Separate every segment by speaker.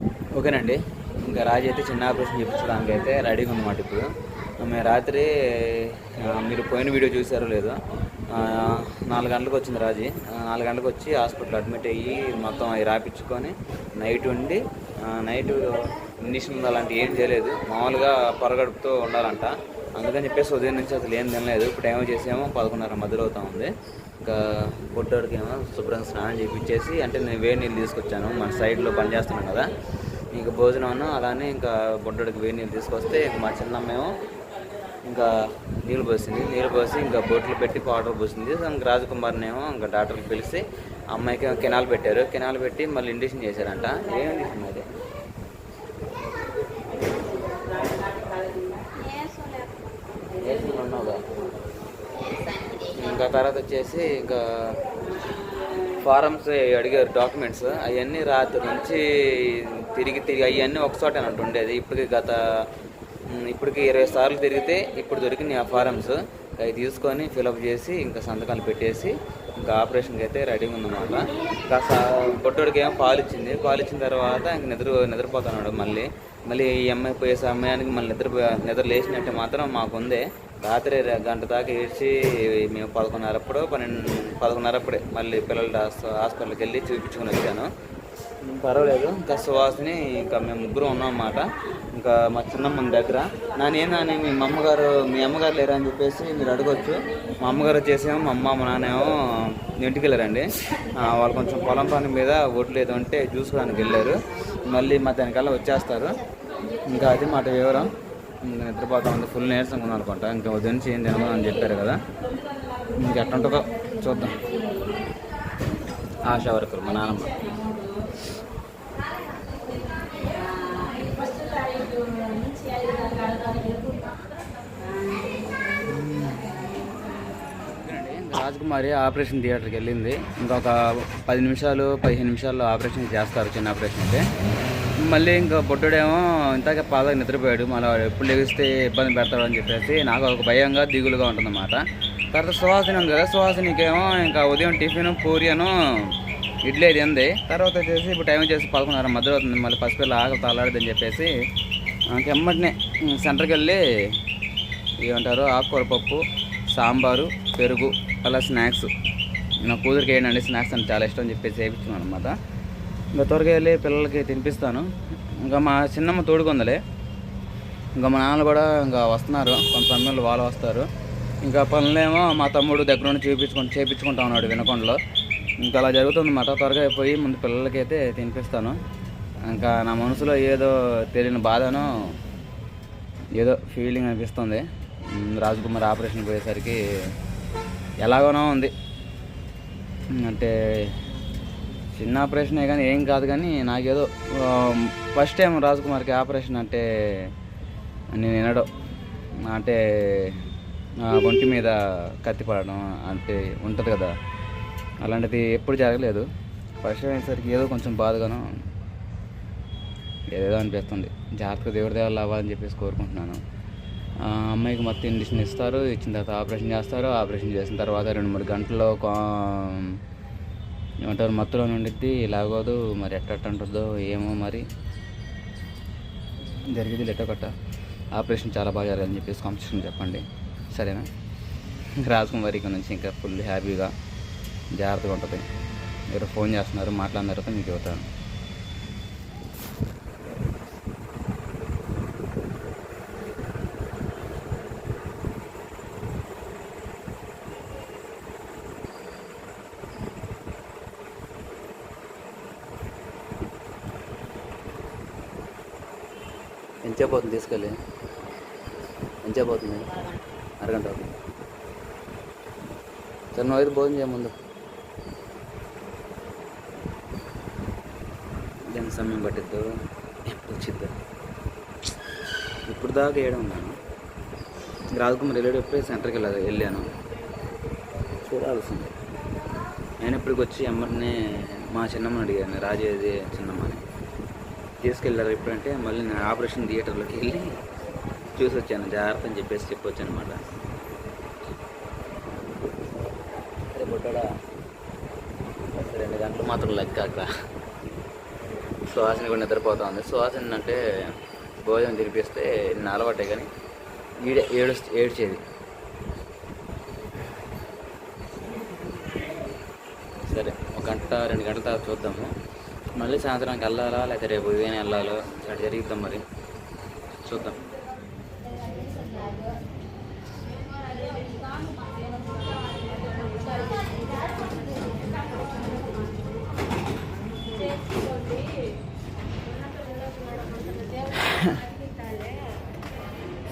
Speaker 1: ఓకేనండి. ఇంకా రాజు అయితే చిన్న ఆపరేషన్ చేయించడానికి అయితే రెడీగా ఉందన్నమాట. ఇప్పుడు మేము రాత్రి మీరు పోయిన వీడియో చూసారో లేదో 4 గంటలకు వచ్చింది రాజీ. 4 గంటలకు వచ్చి హాస్పిటల్ అడ్మిట్ అయ్యి మొత్తం అవి రాపించుకొని నైట్ ఉండి నైట్ ఇంజక్షన్ అలాంటివి ఏం చేయలేదు. మామూలుగా పొరగడుపుతూ ఉండాలంట. అందుకని చెప్పేసి ఉదయం నుంచి అసలు ఏం తినలేదు. ఇప్పుడు ఏమో చేసామో 11:30 మధ్యలో అవుతా ఉంది. ఇంకా పొట్టోడికి ఏమో శుభ్రంగా స్నానం చేయించేసి, అంటే నేను వేడి నీళ్ళు తీసుకొచ్చాను, మన సైడ్లో పని చేస్తున్నాం కదా, ఇంకా భోజనం అలానే ఇంకా బొడ్డోడికి వేడి నీళ్ళు తీసుకొస్తే మా చిన్నమ్మేమో ఇంకా నీళ్ళు పోసి ఇంకా బొట్లు పెట్టి పౌడర్ పోసింది. ఇంకా రాజకుమార్ని ఏమో ఇంకా డాక్టర్కి పిలిచి అమ్మాయికి కెనాల్ పెట్టారు. కెనాల్ పెట్టి మళ్ళీ ఇంజక్షన్ చేశారంట. ఏం ఇంజక్షన్ అది? ఉన్నావుగా. ఇంకా తర్వాత వచ్చేసి ఇంకా ఫారమ్స్ అడిగారు, డాక్యుమెంట్స్ అవన్నీ రాత్రి నుంచి తిరిగి అవన్నీ ఒకచోటేనంట ఉండేది. ఇప్పటికి 20 సార్లు తిరిగితే ఇప్పుడు దొరికినాయి ఆ ఫారమ్స్. అవి తీసుకొని ఫిలప్ చేసి ఇంకా సంతకాలు పెట్టేసి ఇంకా ఆపరేషన్కి అయితే రెడీగా ఉందన్నమాట. ఇంకా పొట్టోడికి ఏమో పాలు ఇచ్చిన తర్వాత ఇంక నిద్రపోతున్నాడు. మళ్ళీ ఈ అమ్మాయి పోయే సమయానికి మళ్ళీ నిద్ర లేచినట్టే మాత్రం మాకుందే. రాత్రి గంట దాకా ఏడ్చి మేము 11:30 మళ్ళీ పిల్లల హాస్పిటల్కి వెళ్ళి చూపించుకొని వచ్చాను. పర్వాలేదు. ఇంకా సువాసిని ఇంకా మేము ముగ్గురం ఉన్నాం అన్నమాట. ఇంకా మా చిన్నమ్మ దగ్గర నాని మీ అమ్మగారు లేరా అని చెప్పేసి మీరు అడగొచ్చు. మా అమ్మగారు వచ్చేసేమో మా నాన్నేమో ఇంటికి వెళ్ళారండి. వాళ్ళు కొంచెం పొలం పని మీద ఒడ్లు ఏదో అంటే చూసుకోవడానికి వెళ్ళారు. మళ్ళీ మధ్యాహ్నానికల్లా వచ్చేస్తారు. ఇంకా అది మాట వివరం. ఇంకా నిద్రపోతా ఉంది, ఫుల్ నీరసంగా ఉంది అనుకుంటా. ఇంకా ఉదయం నుంచి ఏం తినమని అని చెప్పారు కదా, ఇంకెట్టుంటుందో చూద్దాం. ఆశా వర్కర్ మా నాన్నమ్మ. రాజకుమారి ఆపరేషన్ థియేటర్కి వెళ్ళింది. ఇంకొక 15 నిమిషాల్లో ఆపరేషన్ చేస్తారు, చిన్న ఆపరేషన్ అయితే. మళ్ళీ ఇంకా బొడ్డుడేమో ఇంతగా పాదగా నిద్రపోయాడు. మళ్ళీ ఎప్పుడు లెగిస్తే ఇబ్బంది పెడతాడు అని చెప్పేసి నాకు ఒక భయంగా దిగులుగా ఉంటుందన్నమాట. తర్వాత సువాసిని ఉంది కదా, సువాసినికేమో ఇంకా ఉదయం టిఫిన్ పూరియను ఇడ్లీ అది ఉంది. తర్వాత వచ్చేసి ఇప్పుడు టైం వచ్చేసి 11:30 మధ్యలో అవుతుంది. మళ్ళీ పసిపిల్ల ఆకలి తలాడదని చెప్పేసి ఎమ్మటినే సెంటర్కి వెళ్ళి ఏమంటారు ఆకుకూర పప్పు, సాంబారు, పెరుగు అలా స్నాక్స్. నా కూతురికి ఏంటండి స్నాక్స్ అంటే చాలా ఇష్టం అని చెప్పేసి చేయించున్నాను అనమాట. ఇంకా త్వరగా వెళ్ళి పిల్లలకి తినిపిస్తాను. ఇంకా మా చిన్నమ్మ తోడుకుందలే. ఇంకా మా నాన్న కూడా ఇంకా వస్తున్నారు, కొంత సమయంలో వాళ్ళు వస్తారు. ఇంకా పనులేమో మా తమ్ముడు దగ్గర నుండి చేయించుకుంటా ఉన్నాడు వినకొండలో. ఇంకా అలా జరుగుతుందన్నమాట. త్వరగా అయిపోయి ముందు పిల్లలకి అయితే తినిపిస్తాను. ఇంకా నా మనసులో ఏదో తెలియని బాధను ఏదో ఫీలింగ్ అనిపిస్తుంది. రాజకుమార్ ఆపరేషన్ పోయేసరికి ఎలాగోనో ఉంది. అంటే చిన్న ఆపరేషనే కానీ ఏం కాదు, కానీ నాకేదో ఫస్ట్ టైం రాజకుమార్కి ఆపరేషన్ అంటే నేను వినడం, అంటే ఒంటి మీద కత్తి పడడం అంటే ఉంటుంది కదా, అలాంటిది ఎప్పుడు జరగలేదు. ఫస్ట్ టైం అయ్యేసరికి ఏదో కొంచెం బాధగాను ఏదేదో అనిపిస్తుంది. జాగ్రత్తగా దేవుడి దేవాళ్ళు అవ్వాలని చెప్పేసి కోరుకుంటున్నాను. అమ్మాయికి మొత్తం ఇంజక్షన్ ఇస్తారు, ఇచ్చిన తర్వాత ఆపరేషన్ చేస్తారు. ఆపరేషన్ చేసిన తర్వాత 2-3 గంటల్లో ఏమంటారు మత్తులో ఉండిద్ది, ఇలాగోదు మరి ఎట్ట ఉంటుందో ఏమో, మరి జరిగేది లెట్టకట్ట. ఆపరేషన్ చాలా బాగా జరగాలని చెప్పేసి కాంపిటీషన్ చెప్పండి, సరేనా? రాజకుమారి నుంచి ఇంకా ఫుల్ హ్యాపీగా జాగ్రత్తగా ఉంటుంది. మీరు ఫోన్ చేస్తున్నారు, మాట్లాడిన తర్వాత మీకు చెబుతాను. ఎంతసేపు అవుతుంది తీసుకెళ్ళి? ఎంతసేపు అవుతుంది? అరగంట అవుతుంది. సరే నువ్వు అయితే భోజనం చేయముందు. ఎంత సమయం పట్టిద్దు, ఎప్పుడు వచ్చిద్దు? ఇప్పుడు దాకా వేయడం ఉన్నాను. రాజకుమార్ వెళ్ళాడు, ఎప్పుడే సెంటర్కి వెళ్ళాను. చూడాల్సిందే. నేను ఇప్పటికి వచ్చి ఎమ్మరిని మా చిన్నమ్మని అడిగాను, రాజేది చిన్నమ్మని తీసుకెళ్ళారు ఎప్పుడంటే, మళ్ళీ నేను ఆపరేషన్ థియేటర్లోకి వెళ్ళి చూసి వచ్చాను, జాగ్రత్త అని చెప్పేసి చెప్పొచ్చాను అనమాట. అదే బొట్టడా 2 గంటలు మాత్రం లెక్క. సుహాసిని కూడా నిద్రపోతుంది. సుహాసిని అంటే భోజనం తినిపిస్తే నిన్న అలవాటే, కానీ ఏడ్చేది. సరే, 1 గంట 2 గంటల తర్వాత చూద్దాము. మళ్ళీ సాయంత్రానికి వెళ్ళాలా లేకపోతే రేపు ఉదయం వెళ్ళాలో అక్కడ జరుగుతాం, మరి చూద్దాం.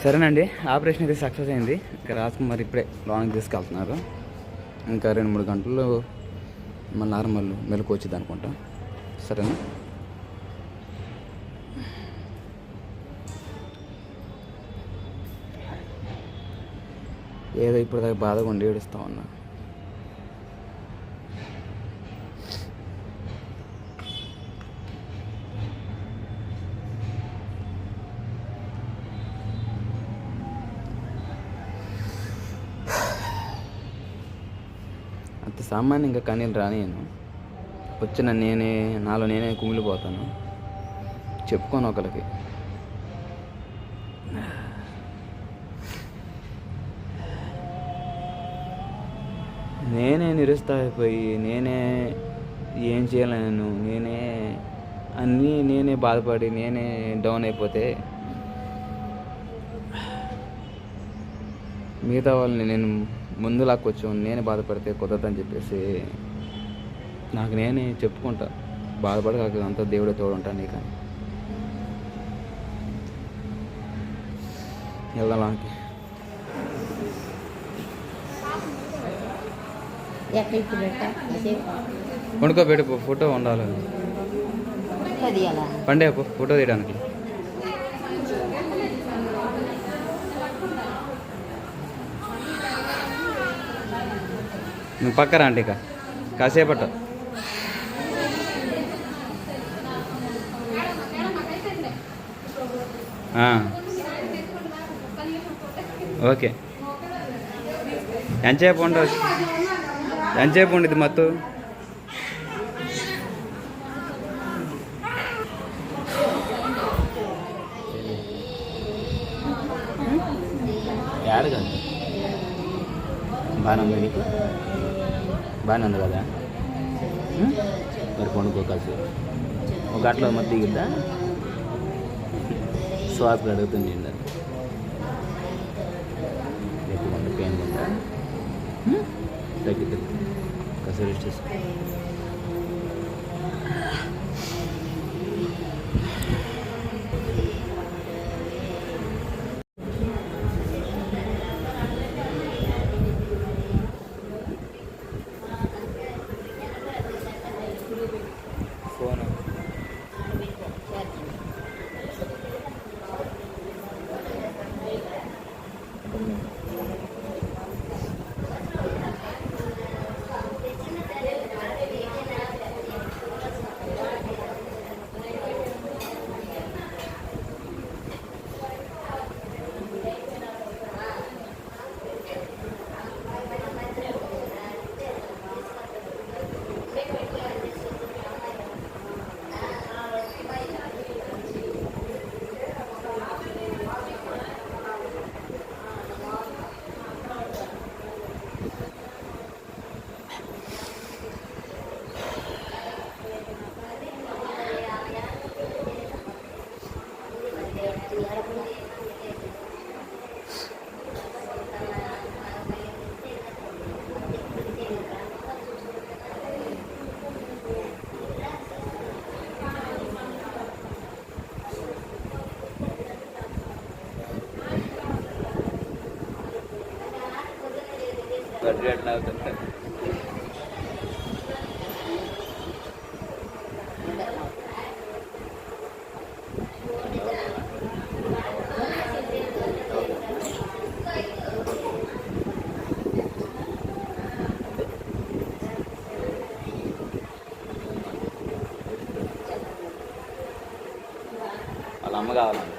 Speaker 1: సరేనండి, ఆపరేషన్ అయితే సక్సెస్ అయింది. ఇంకా రాజ్కుమార్ ఇప్పుడే లాంగ్ తీసుకెళ్తున్నారు. ఇంకా 2-3 గంటల్లో మన నార్మల్ మెలకు వచ్చింది అనుకుంటా. సరేనా? ఏదో ఇప్పుడు దాకా బాధగా ఉండి ఏడుస్తా ఉన్నా. అంత సామాన్యంగా కన్నీళ్ళు రానియను. వచ్చిన నాలో నేనే కుమిలిపోతాను. చెప్పుకోను ఒకరికి. నేనే నిరుత్సాహమైపోయి నేనే ఏం చేయలేను, నేనే బాధపడి నేనే డౌన్ అయిపోతే మిగతా వాళ్ళని నేను ముందు లాక్కొచ్చాను. నేనే బాధపడితే కుదరదని చెప్పేసి నాకు నేనే చెప్పుకుంటా. బాధపడక అంతా దేవుడే తోడుంటాను. నీకు వెళ్దాంకి కొనుక్కోబెట్టు. ఫోటో ఉండాలి. పండే ఫోటో తీయడానికి. నువ్వు పక్కరా అంటే ఇక కాసేపట్ట. ఓకే, ఎంతసేపు ఉండవచ్చు? ఎంతసేపు ఉండిద్ది మత్తు? యాడ్ కదా, బాగానే ఉంది నీకు? బాగానే ఉంది కదా? మరి పండుకో కలిసి 1 గంటలో మధ్య దిగిద్దా? శ్వాసలు అడుగుతుంది. ఎక్కువ పెయిన్ ఉందా? తగ్గిద్ది. కాసేపు రెస్ట్ చేసుకో. ఫోన్ గడ్డి అవుతుంది. వాళ్ళ అమ్మ కావాలండి.